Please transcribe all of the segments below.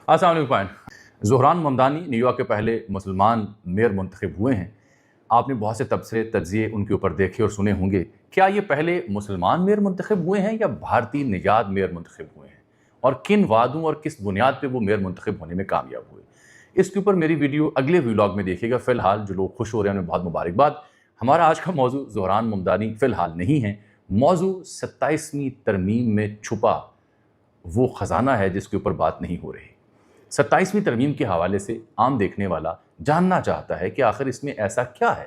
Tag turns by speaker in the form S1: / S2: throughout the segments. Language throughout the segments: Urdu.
S1: السلام علیکم۔ زہران ممدانی نیو یارک کے پہلے مسلمان میئر منتخب ہوئے ہیں۔ آپ نے بہت سے تبصرے تجزیے ان کے اوپر دیکھے اور سنے ہوں گے۔ کیا یہ پہلے مسلمان میئر منتخب ہوئے ہیں یا بھارتی نژاد میئر منتخب ہوئے ہیں، اور کن وعدوں اور کس بنیاد پہ وہ میئر منتخب ہونے میں کامیاب ہوئے؟ اس کے اوپر میری ویڈیو اگلے ویلاگ میں دیکھیے گا۔ فی الحال جو لوگ خوش ہو رہے ہیں انہیں بہت مبارکباد۔ ہمارا آج کا موضوع زہران ممدانی فی الحال نہیں ہے۔ موضوع 27ویں ترمیم میں چھپا وہ خزانہ ہے جس کے اوپر بات نہیں ہو رہی۔ 27ویں ترمیم کے حوالے سے عام دیکھنے والا جاننا چاہتا ہے کہ آخر اس میں ایسا کیا ہے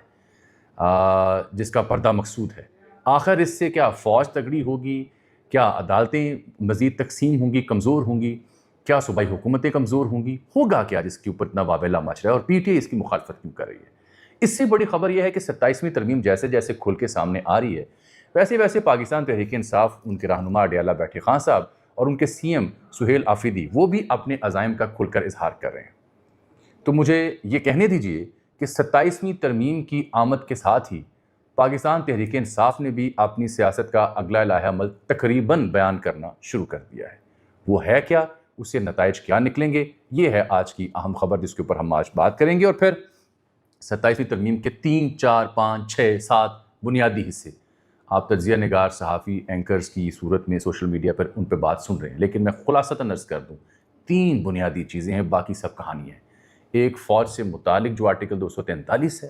S1: جس کا پردہ مقصود ہے۔ آخر اس سے کیا فوج تگڑی ہوگی، کیا عدالتیں مزید تقسیم ہوں گی، کمزور ہوں گی، کیا صوبائی حکومتیں کمزور ہوں گی، ہوگا کیا جس کے اوپر اتنا واویلا مچ رہا ہے، اور پی ٹی آئی اس کی مخالفت کیوں کر رہی ہے؟ اس سے بڑی خبر یہ ہے کہ 27ویں ترمیم جیسے جیسے کھل کے سامنے آ رہی ہے ویسے ویسے پاکستان تحریک انصاف، ان کے رہنما اڈیالہ بیٹھی خان صاحب اور ان کے سی ایم سہیل آفریدی، وہ بھی اپنے عزائم کا کھل کر اظہار کر رہے ہیں۔ تو مجھے یہ کہنے دیجئے کہ 27ویں ترمیم کی آمد کے ساتھ ہی پاکستان تحریک انصاف نے بھی اپنی سیاست کا اگلا لائحہ عمل تقریباً بیان کرنا شروع کر دیا ہے۔ وہ ہے کیا؟ اس سے نتائج کیا نکلیں گے؟ یہ ہے آج کی اہم خبر جس کے اوپر ہم آج بات کریں گے، اور پھر 27ویں ترمیم کے 3، 4، 5، 6، 7 بنیادی حصے آپ تجزیہ نگار، صحافی، اینکرز کی صورت میں سوشل میڈیا پر ان پہ بات سن رہے ہیں، لیکن میں خلاصتاً عرض کر دوں 3 بنیادی چیزیں ہیں، باقی سب کہانی ہے۔ ایک، فوج سے متعلق جو آرٹیکل 243 ہے،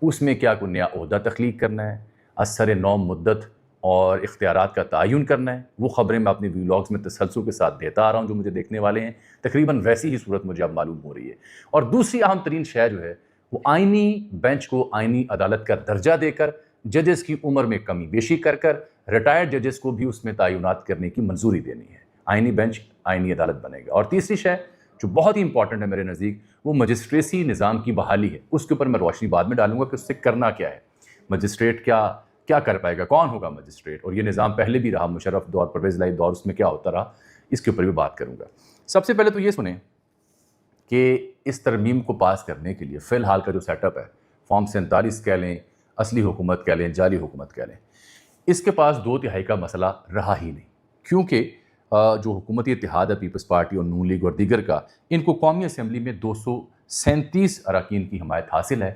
S1: اس میں کیا کوئی نیا عہدہ تخلیق کرنا ہے، اثر نو مدت اور اختیارات کا تعین کرنا ہے۔ وہ خبریں میں اپنے ویلاگز میں تسلسل کے ساتھ دیتا آ رہا ہوں جو مجھے دیکھنے والے ہیں، تقریباً ویسی ہی صورت مجھے اب معلوم ہو رہی ہے۔ اور دوسری اہم ترین شے جو ہے وہ آئینی بینچ کو آئینی عدالت کا درجہ دے کر، ججز کی عمر میں کمی بیشی کر ریٹائرڈ ججز کو بھی اس میں تعینات کرنے کی منظوری دینی ہے۔ آئینی بینچ آئینی عدالت بنے گا۔ اور تیسری شے جو بہت ہی امپورٹنٹ ہے میرے نزدیک، وہ مجسٹریسی نظام کی بحالی ہے۔ اس کے اوپر میں روشنی بعد میں ڈالوں گا کہ اس سے کرنا کیا ہے، مجسٹریٹ کیا کر پائے گا، کون ہوگا مجسٹریٹ، اور یہ نظام پہلے بھی رہا، مشرف دور، پرویز الہی دور، اس میں کیا ہوتا رہا، اس کے اوپر بھی بات کروں گا۔ سب سے پہلے تو یہ سنیں کہ اس ترمیم کو پاس کرنے کے لیے فی الحال کا جو سیٹ اپ ہے، فارم 47 کہہ لیں، اصلی حکومت کہہ لیں، جعلی حکومت کہہ لیں، اس کے پاس 2/3 کا مسئلہ رہا ہی نہیں، کیونکہ جو حکومتی اتحاد ہے، پیپلز پارٹی اور نون لیگ اور دیگر کا، ان کو قومی اسمبلی میں 237 اراکین کی حمایت حاصل ہے۔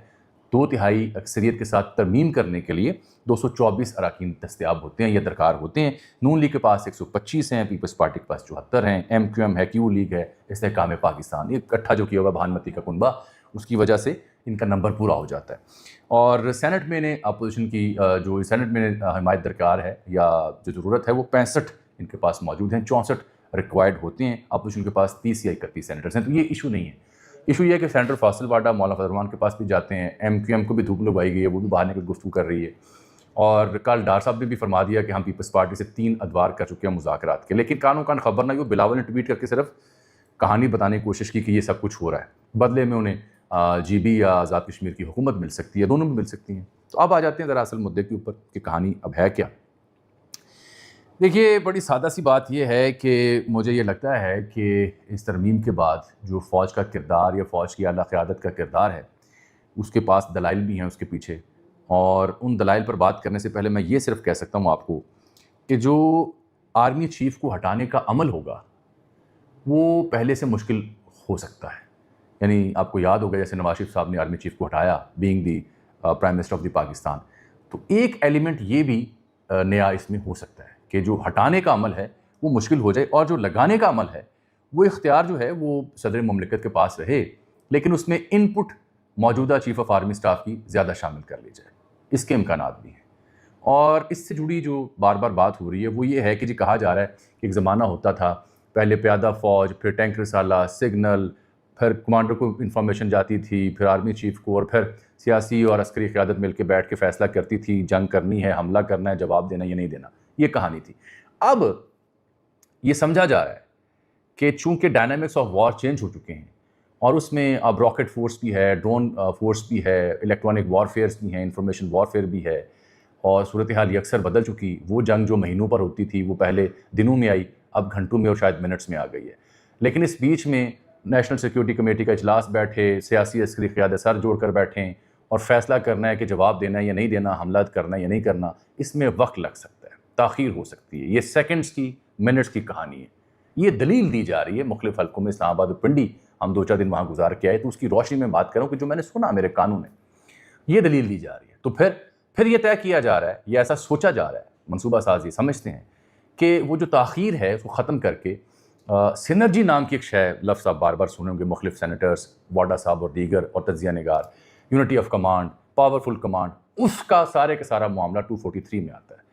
S1: 2/3 اکثریت کے ساتھ ترمیم کرنے کے لیے 224 اراکین دستیاب ہوتے ہیں یا درکار ہوتے ہیں۔ نون لیگ کے پاس 125 ہیں، پیپلز پارٹی کے پاس 74 ہیں، ایم کیو ایم ہے، کیو لیگ ہے، استحکام پاکستان، یہ اکٹھا جو کیا ہوا بھانمتی کا کنبہ، اس کی وجہ سے ان کا نمبر پورا ہو جاتا ہے۔ اور سینٹ میں نے اپوزیشن کی جو سینٹ میں حمایت درکار ہے یا جو ضرورت ہے، وہ 65 ان کے پاس موجود ہیں، 64 ریکوائرڈ ہوتے ہیں۔ اپوزیشن کے پاس 30 یا 31 سینیٹرز ہیں، تو یہ ایشو نہیں ہے۔ ایشو یہ ہے کہ سینیٹر فاصل واڈا مولانا فضل الرحمان کے پاس بھی جاتے ہیں، ایم کیو ایم کو بھی دھوپ لگوائی گئی ہے، وہ بھی باہر نکل گفتگو کر رہی ہے، اور کل ڈار صاحب نے بھی فرما دیا کہ ہم پیپلز پارٹی سے 3 ادوار کر چکے ہیں مذاکرات کے، لیکن کانوں کان خبر نہ، وہ بلاول نے ٹویٹ کر کے صرف کہانی بتانے کی کوشش کی کہ یہ سب کچھ ہو رہا ہے، بدلے میں انہیں جی بی یا آزاد کشمیر کی حکومت مل سکتی ہے، دونوں بھی مل سکتی ہیں۔ تو اب آ جاتے ہیں دراصل مدعے کے اوپر کہ کہانی اب ہے کیا۔ دیکھیے، بڑی سادہ سی بات یہ ہے کہ مجھے یہ لگتا ہے کہ اس ترمیم کے بعد جو فوج کا کردار یا فوج کی اعلیٰ قیادت کا کردار ہے، اس کے پاس دلائل بھی ہیں اس کے پیچھے، اور ان دلائل پر بات کرنے سے پہلے میں یہ صرف کہہ سکتا ہوں آپ کو کہ جو آرمی چیف کو ہٹانے کا عمل ہوگا وہ پہلے سے مشکل ہو سکتا ہے۔ یعنی آپ کو یاد ہوگا جیسے نواز شریف صاحب نے آرمی چیف کو ہٹایا، being the prime minister of the Pakistan, تو ایک ایلیمنٹ یہ بھی نیا اس میں ہو سکتا ہے کہ جو ہٹانے کا عمل ہے وہ مشکل ہو جائے، اور جو لگانے کا عمل ہے وہ اختیار جو ہے وہ صدر مملکت کے پاس رہے، لیکن اس میں ان پٹ موجودہ چیف آف آرمی سٹاف کی زیادہ شامل کر لی جائے۔ اس کے امکانات بھی ہیں، اور اس سے جڑی جو بار بار بات ہو رہی ہے وہ یہ ہے کہ جی کہا جا رہا ہے کہ ایک زمانہ ہوتا تھا، پہلے پیادہ فوج، پھر ٹینک رسالہ، سگنل، پھر کمانڈر کو انفارمیشن جاتی تھی، پھر آرمی چیف کو، اور پھر سیاسی اور عسکری قیادت مل کے بیٹھ کے فیصلہ کرتی تھی، جنگ کرنی ہے، حملہ کرنا ہے، جواب دینا یا نہیں دینا، یہ کہانی تھی۔ اب یہ سمجھا جا رہا ہے کہ چونکہ ڈائنامکس آف وار چینج ہو چکے ہیں، اور اس میں اب راکٹ فورس بھی ہے، ڈرون فورس بھی ہے، الیکٹرانک وارفیئرس بھی ہیں، انفارمیشن وارفیئر بھی ہے، اور صورتحال یہ اکثر بدل چکی۔ وہ جنگ جو مہینوں پر ہوتی تھی وہ پہلے دنوں میں آئی، اب گھنٹوں میں اور شاید منٹس میں آ گئی ہے۔ لیکن اس بیچ میں نیشنل سیکیورٹی کمیٹی کا اجلاس بیٹھے، سیاسی عسکری قیادت سر جوڑ کر بیٹھیں اور فیصلہ کرنا ہے کہ جواب دینا ہے یا نہیں دینا، حملہ کرنا ہے یا نہیں کرنا، اس میں وقت لگ سکتا ہے، تاخیر ہو سکتی ہے، یہ سیکنڈز کی، منٹس کی کہانی ہے۔ یہ دلیل دی جا رہی ہے مختلف حلقوں میں، اسلام آباد اور پنڈی ہم 2-4 دن وہاں گزار کے آئے، تو اس کی روشنی میں بات کروں کہ جو میں نے سنا میرے کانوں میں، یہ دلیل دی جا رہی ہے۔ تو پھر یہ طے کیا جا رہا ہے، یہ ایسا سوچا جا رہا ہے، منصوبہ سازی سمجھتے ہیں کہ وہ جو تاخیر ہے اس کو ختم کر کے سینرجی نام کی ایک شے، لفظ آپ بار بار سنے ہوں گے مختلف سینیٹرز، واڈا صاحب اور دیگر اور تجزیہ نگار، unity of command, powerful command, اس کا سارے کا سارا معاملہ 243 میں آتا ہے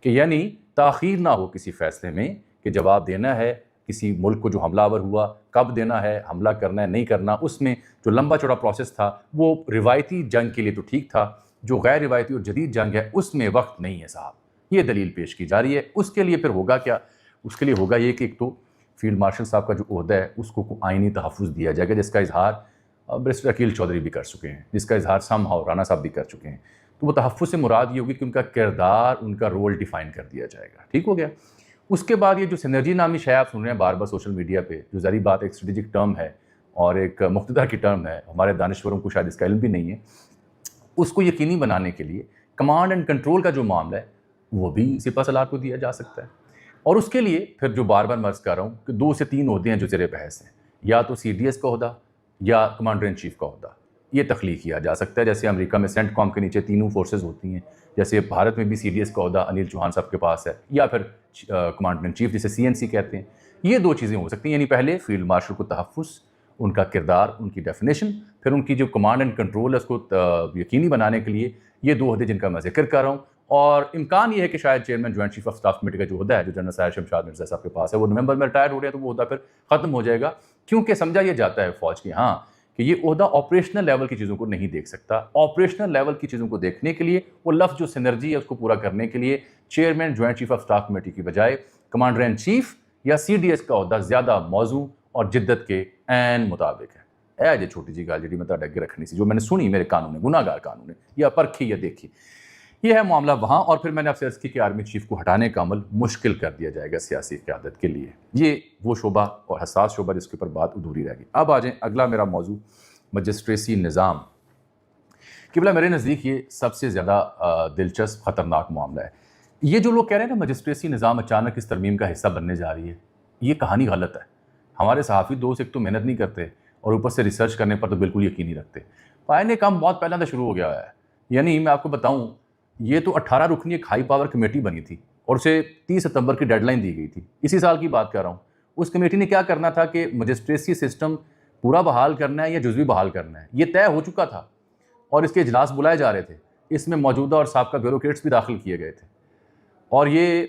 S1: کہ یعنی تاخیر نہ ہو کسی فیصلے میں کہ جواب دینا ہے کسی ملک کو جو حملہ آور ہوا، کب دینا ہے، حملہ کرنا ہے نہیں کرنا، اس میں جو لمبا چوڑا پروسیس تھا وہ روایتی جنگ کے لیے تو ٹھیک تھا، جو غیر روایتی اور جدید جنگ ہے اس میں وقت نہیں ہے صاحب، یہ دلیل پیش کی جا رہی ہے۔ اس کے لیے پھر ہوگا کیا؟ اس کے لیے ہوگا یہ کہ ایک تو فیلڈ مارشل صاحب کا جو عہدہ ہے اس کو آئینی تحفظ دیا جائے گا، جس کا اظہار بیرسٹر عقیل چودھری بھی کر چکے ہیں، جس کا اظہار سم ہاؤ رانا صاحب بھی کر چکے ہیں۔ تو وہ تحفظ سے مراد یہ ہوگی کہ ان کا کردار، ان کا رول ڈیفائن کر دیا جائے گا، ٹھیک ہو گیا۔ اس کے بعد یہ جو سینرجی نامی شے آپ سن رہے ہیں بار بار سوشل میڈیا پہ، جو ظاہری بات ایک اسٹریٹجک ٹرم ہے اور ایک مقتدر کی ٹرم ہے، ہمارے دانشوروں کو شاید اس کا علم بھی نہیں ہے، اس کو یقینی بنانے کے لیے کمانڈ اینڈ کنٹرول کا جو معاملہ ہے وہ بھی سپہ سالار کو دیا جا سکتا ہے، اور اس کے لیے پھر جو بار بار مرض کر رہا ہوں کہ 2 سے 3 عہدے ہیں جو زیر بحث ہیں، یا تو سی ڈی ایس کا عہدہ یا کمانڈر ان چیف کا عہدہ، یہ تخلیق کیا جا سکتا ہے۔ جیسے امریکہ میں سینٹ کام کے نیچے تینوں فورسز ہوتی ہیں، جیسے بھارت میں بھی سی ڈی ایس کا عہدہ انیل چوہان صاحب کے پاس ہے، یا پھر کمانڈر ان چیف جسے سی این سی کہتے ہیں۔ یہ 2 چیزیں ہو سکتی ہیں، یعنی پہلے فیلڈ مارشل کو تحفظ، ان کا کردار، ان کی ڈیفینیشن، پھر ان کی جو کمانڈ اینڈ کنٹرول ہے اس کو یقینی بنانے کے لیے یہ 2 عہدے جن کا میں ذکر کر رہا ہوں۔ اور امکان یہ ہے کہ شاید chairman joint chief of staff committee کا جو عہدہ ہے جو جنرل سایہ شمشاد مرزا صاحب کے پاس ہے، وہ نومبر میں ریٹائر ہو رہے ہیں، تو وہ عہدہ پھر ختم ہو جائے گا، کیونکہ سمجھا یہ جاتا ہے فوج کی ہاں کہ یہ عہدہ آپریشنل لیول کی چیزوں کو نہیں دیکھ سکتا۔ آپریشنل لیول کی چیزوں کو دیکھنے کے لیے وہ لفظ جو سینرجی ہے اس کو پورا کرنے کے لیے chairman joint chief of staff committee کی بجائے کمانڈر ان چیف یا سی ڈی ایس کا عہدہ زیادہ موزوں اور جدت کے عین مطابق ہے۔ یہ چھوٹی جی گل جی میں تہاڈے اگے رکھنی سی، جو میں نے سنی میرے قانون نے، گناہ گار قانون نے، یا پرکھی یا دیکھی، یہ ہے معاملہ وہاں۔ اور پھر میں نے آپ سے عرض کی کہ آرمی چیف کو ہٹانے کا عمل مشکل کر دیا جائے گا سیاسی قیادت کے لیے، یہ وہ شعبہ اور حساس شعبہ جس کے اوپر بات ادھوری رہ گئی۔ اب آ جائیں اگلا میرا موضوع مجسٹریسی نظام۔ قبلہ میرے نزدیک یہ سب سے زیادہ دلچسپ خطرناک معاملہ ہے۔ یہ جو لوگ کہہ رہے ہیں نا مجسٹریسی نظام اچانک اس ترمیم کا حصہ بننے جا رہی ہے، یہ کہانی غلط ہے۔ ہمارے صحافی دوست ایک تو محنت نہیں کرتے اور اوپر سے ریسرچ کرنے پر تو بالکل یقین نہیں رکھتے۔ پائے کام بہت پہلے سے شروع ہو گیا ہے، یعنی میں آپ کو بتاؤں یہ تو 18 رکنی ایک ہائی پاور کمیٹی بنی تھی اور اسے 30 ستمبر کی ڈیڈ لائن دی گئی تھی، اسی سال کی بات کر رہا ہوں۔ اس کمیٹی نے کیا کرنا تھا کہ مجسٹریسی سسٹم پورا بحال کرنا ہے یا جزوی بحال کرنا ہے، یہ طے ہو چکا تھا اور اس کے اجلاس بلائے جا رہے تھے، اس میں موجودہ اور سابقہ بیوروکریٹس بھی داخل کیے گئے تھے۔ اور یہ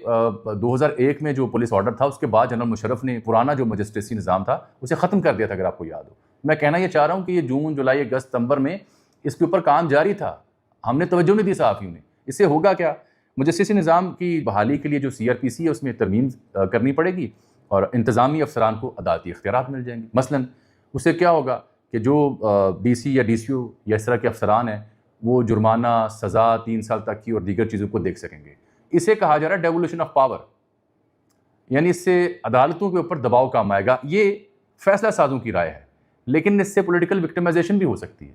S1: 2001 میں جو پولیس آرڈر تھا اس کے بعد جنرل مشرف نے پرانا جو مجسٹریسی نظام تھا اسے ختم کر دیا تھا، اگر آپ کو یاد ہو۔ میں کہنا یہ چاہ رہا ہوں کہ یہ جون، جولائی، اگست، ستمبر میں اس کے اوپر کام جاری تھا، ہم نے توجہ نہیں دی صحافیوں نے۔ اس سے ہوگا کیا؟ مجسٹریسی نظام کی بحالی کے لیے جو سی آر پی سی ہے اس میں ترمیم کرنی پڑے گی اور انتظامی افسران کو عدالتی اختیارات مل جائیں گے۔ مثلاً اس سے کیا ہوگا کہ جو ڈی سی یا ڈی سی او یا اس طرح کے افسران ہیں وہ جرمانہ، سزا 3 سال تک کی اور دیگر چیزوں کو دیکھ سکیں گے۔ اسے کہا جا رہا ہے ڈیولیوشن آف پاور، یعنی اس سے عدالتوں کے اوپر دباؤ کم آئے گا۔ یہ فیصلہ سازوں کی رائے ہے، لیکن اس سے پولیٹیکل وکٹمائزیشن بھی ہو سکتی ہے۔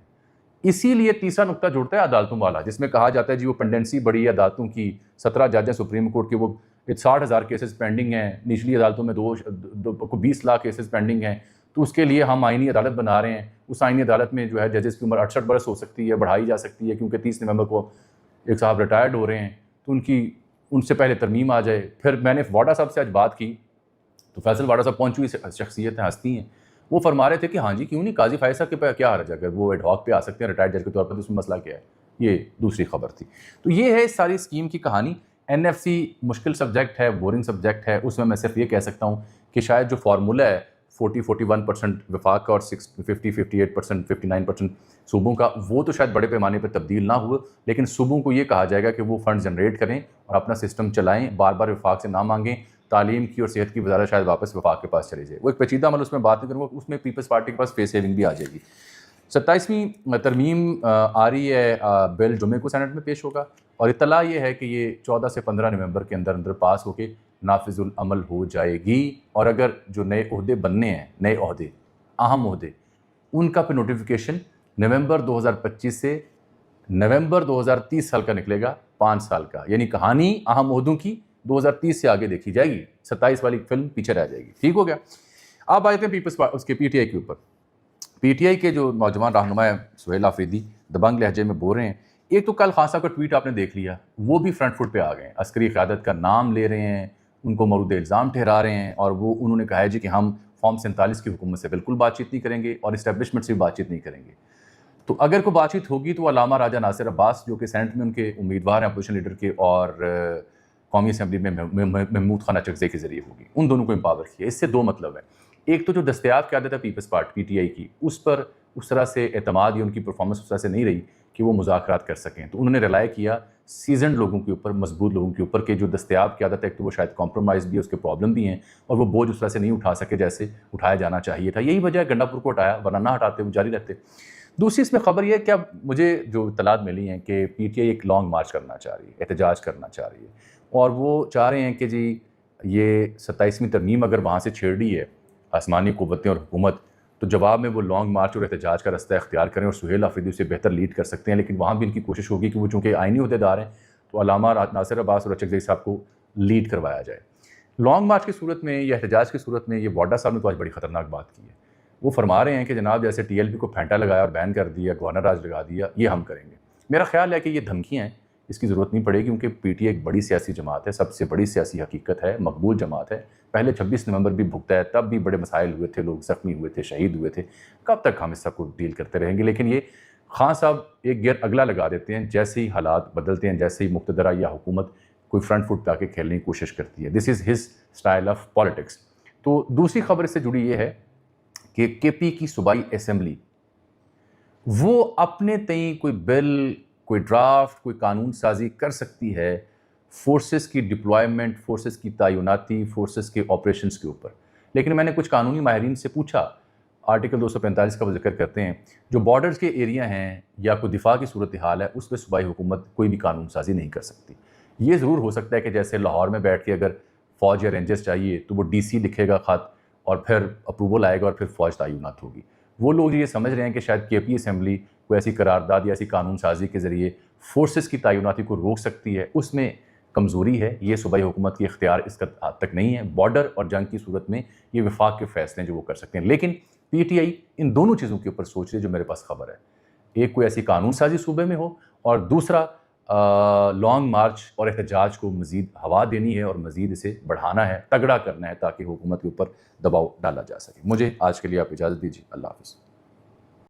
S1: اسی لیے تیسرا نقطہ جوڑتا ہے عدالتوں والا، جس میں کہا جاتا ہے جی وہ پینڈنسی بڑی ہے عدالتوں کی، 17 جج ہیں سپریم کورٹ کے، وہ 60,000 کیسز پینڈنگ ہیں، نچلی عدالتوں میں 20 لاکھ کیسز پینڈنگ ہیں، تو اس کے لیے ہم آئینی عدالت بنا رہے ہیں۔ اس آئینی عدالت میں جو ہے ججز کی عمر 68 برس ہو سکتی ہے، بڑھائی جا سکتی ہے، کیونکہ 30 نومبر کو ایک صاحب ریٹائرڈ ہو رہے ہیں، تو ان سے پہلے ترمیم آ جائے۔ پھر میں نے واڈا صاحب سے آج بات کی تو فیصل واڈا صاحب پہنچی ہوئی شخصیت ہیں، ہستی ہیں، وہ فرما رہے تھے کہ ہاں جی کیوں نہیں، قاضی فائز صاحب کے پاس کیا حرج ہے، اگر وہ ایڈ ہاک پہ آ سکتے ہیں ریٹائرڈ جج کے طور پر، تو اس میں مسئلہ کیا ہے؟ یہ دوسری خبر تھی۔ تو یہ ہے اس ساری اسکیم کی کہانی۔ این ایف سی مشکل سبجیکٹ ہے، بورنگ سبجیکٹ ہے، اس میں صرف یہ کہہ سکتا ہوں کہ شاید جو فارمولہ ہے 40-41% وفاق کا اور 50-58%، 59% صوبوں کا، وہ تو شاید بڑے پیمانے پہ تبدیل نہ ہوئے، لیکن صوبوں کو یہ کہا جائے گا کہ وہ فنڈ جنریٹ کریں اور اپنا سسٹم چلائیں، بار بار وفاق سے نہ مانگیں۔ تعلیم کی اور صحت کی وزارت شاید واپس وفاق کے پاس چلے جائے، وہ ایک پیچیدہ عمل، اس میں بات نہیں کروں گا، اس میں پیپلز پارٹی کے پاس فیس سیونگ بھی آ جائے گی۔ 27ویں ترمیم آ رہی ہے، بل جمعے کو سینٹ میں پیش ہوگا، اور اطلاع یہ ہے کہ یہ 14 سے 15 نومبر کے اندر پاس ہو کے نافذ العمل ہو جائے گی۔ اور اگر جو نئے عہدے بننے ہیں، نئے عہدے، اہم عہدے، ان کا پھر نوٹیفیکیشن نومبر 2025 سے نومبر 2030 سال کا نکلے گا، 5 سال کا، یعنی کہانی اہم عہدوں کی 2030 سے آگے دیکھی جائے گی, 27 والی فلم پیچھے رہ جائے گی. ٹھیک ہو گیا. آپ آئے تھے اس کے پی ٹی آئی کے اوپر. پی ٹی آئی کے جو نوجوان رہنما ہے سہیل آفریدی دبنگ لہجے میں بول رہے ہیں. ایک تو کل خان صاحب کا ٹویٹ آپ نے دیکھ لیا, وہ بھی فرنٹ فٹ پہ آ گئے ہیں, عسکری قیادت کا نام لے رہے ہیں, ان کو مورد الزام ٹھہرا رہے ہیں, اور وہ انہوں نے کہا ہے جی کہ ہم فارم 47 کی حکومت سے بالکل بات چیت نہیں کریں گے اور اسٹیبلشمنٹ سے بھی بات چیت نہیں کریں گے. تو اگر کوئی بات چیت ہوگی تو علامہ راجہ ناصر عباس جو کہ سینٹ میں ان کے امیدوار ہیں اپوزیشن لیڈر کے, اور قومی اسمبلی میں محمود خان اچکزئی کے ذریعے ہوگی. ان دونوں کو امپاور کیا. اس سے دو مطلب ہے, ایک تو جو دستیاب قیادت ہے پیپلز پارٹی پی ٹی آئی کی, اس پر اس طرح سے اعتماد یا ان کی پرفارمنس اس طرح سے نہیں رہی کہ وہ مذاکرات کر سکیں. تو انہوں نے ریلائی کیا سیزنڈ لوگوں کے اوپر, مضبوط لوگوں کے اوپر, کہ جو دستیاب قیادت ہے ایک تو وہ شاید کمپرومائز بھی ہے, اس کے پرابلم بھی ہیں, اور وہ بوجھ اس طرح سے نہیں اٹھا سکے جیسے اٹھایا جانا چاہیے تھا. یہی وجہ ہے گنڈا پور کو ہٹایا, ورنہ نہ ہٹاتے وہ جاری رہتے. دوسری اس میں خبر یہ ہے کہ اب مجھے جو اطلاعات ملی ہیں کہ پی ٹی آئی ایک لانگ مارچ کرنا چاہ رہی ہے, احتجاج کرنا چاہ رہی ہے, اور وہ چاہ رہے ہیں کہ جی یہ 27ویں ترمیم اگر وہاں سے چھیڑ رہی ہے آسمانی قوتیں اور حکومت, تو جواب میں وہ لانگ مارچ اور احتجاج کا رستہ اختیار کریں, اور سہیل آفریدی اسے بہتر لیڈ کر سکتے ہیں. لیکن وہاں بھی ان کی کوشش ہوگی کہ وہ چونکہ آئینی عہدیدار ہیں تو علامہ ناصر عباس اور اچکزئی صاحب کو لیڈ کروایا جائے. لانگ مارچ کی صورت میں یا احتجاج کی صورت میں یہ واڈا صاحب نے تو آج بڑی خطرناک بات کی ہے. وہ فرما رہے ہیں کہ جناب جیسے ٹی ایل پی کو پھینٹا لگایا اور بین کر دیا, گورنر راج لگا دیا, یہ ہم کریں گے. میرا خیال ہے کہ یہ دھمکیاں ہیں, اس کی ضرورت نہیں پڑے گی, کیونکہ پی ٹی آئی ایک بڑی سیاسی جماعت ہے, سب سے بڑی سیاسی حقیقت ہے, مقبول جماعت ہے. پہلے 26 نومبر بھی بھگتا ہے, تب بھی بڑے مسائل ہوئے تھے, لوگ زخمی ہوئے تھے, شہید ہوئے تھے. کب تک ہم اس سب کو ڈیل کرتے رہیں گے؟ لیکن یہ خان صاحب ایک گیئر اگلا لگا دیتے ہیں جیسے ہی حالات بدلتے ہیں, جیسے ہی مقتدرہ یا حکومت کوئی فرنٹ فٹ پہ آ کے کھیلنے کی کوشش کرتی ہے. This is his style of politics. تو دوسری خبر اس سے جڑی یہ ہے کہ کے پی کی صوبائی اسمبلی وہ اپنے تئیں کوئی بل, کوئی ڈرافٹ, کوئی قانون سازی کر سکتی ہے فورسز کی ڈپلائمنٹ, فورسز کی تعیناتی, فورسز کے آپریشنز کے اوپر. لیکن میں نے کچھ قانونی ماہرین سے پوچھا, آرٹیکل 245 کا وہ ذکر کرتے ہیں, جو بارڈرز کے ایریا ہیں یا کوئی دفاع کی صورتحال ہے اس پہ صوبائی حکومت کوئی بھی قانون سازی نہیں کر سکتی. یہ ضرور ہو سکتا ہے کہ جیسے لاہور میں بیٹھ کے اگر فوج یا رینجرز چاہیے تو وہ ڈی سی لکھے گا خط, اور پھر اپروول آئے گا اور پھر فوج تعینات ہوگی. وہ لوگ یہ سمجھ رہے ہیں کہ شاید کے پی اسمبلی کوئی ایسی قرارداد یا ایسی قانون سازی کے ذریعے فورسز کی تعیناتی کو روک سکتی ہے. اس میں کمزوری ہے, یہ صوبائی حکومت کی اختیار اس کا حد تک نہیں ہے. بارڈر اور جنگ کی صورت میں یہ وفاق کے فیصلے ہیں جو وہ کر سکتے ہیں. لیکن پی ٹی آئی ان دونوں چیزوں کے اوپر سوچ رہی ہے جو میرے پاس خبر ہے. ایک کوئی ایسی قانون سازی صوبے میں ہو, اور دوسرا لانگ مارچ اور احتجاج کو مزید ہوا دینی ہے اور مزید اسے بڑھانا ہے, تگڑا کرنا ہے, تاکہ حکومت کے اوپر دباؤ ڈالا جا سکے. مجھے آج کے لیے آپ اجازت دیجیے. اللہ حافظ.